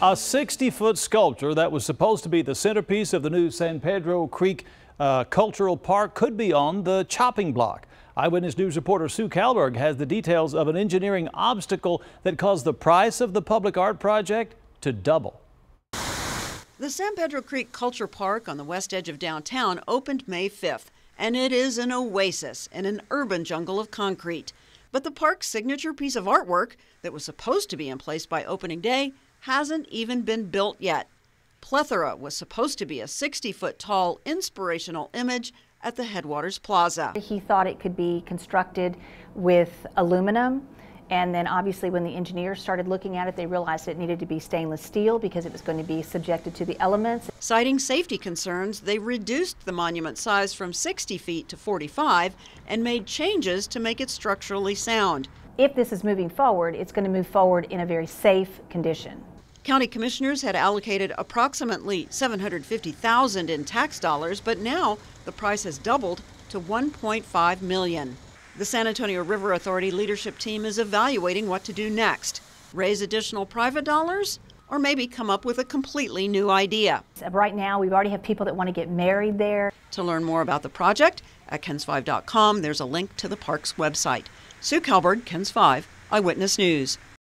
A 60-foot sculpture that was supposed to be the centerpiece of the new San Pedro Creek Cultural Park could be on the chopping block. Eyewitness News reporter Sue Calberg has the details of an engineering obstacle that caused the price of the public art project to double. The San Pedro Creek Culture Park on the west edge of downtown opened May 5th, and it is an oasis in an urban jungle of concrete. But the park's signature piece of artwork that was supposed to be in place by opening day hasn't even been built yet. Plethora was supposed to be a 60-foot tall inspirational image at the Headwaters Plaza. He thought it could be constructed with aluminum, and then obviously when the engineers started looking at it, they realized it needed to be stainless steel because it was going to be subjected to the elements. Citing safety concerns, they reduced the monument size from 60 feet to 45 and made changes to make it structurally sound. If this is moving forward, it's going to move forward in a very safe condition. County commissioners had allocated approximately $750,000 in tax dollars, but now the price has doubled to $1.5 million. The San Antonio River Authority leadership team is evaluating what to do next. Raise additional private dollars, or maybe come up with a completely new idea. Right now, we already have people that want to get married there. To learn more about the project, at KENS5.com, there's a link to the park's website. Sue Calberg, KENS 5, Eyewitness News.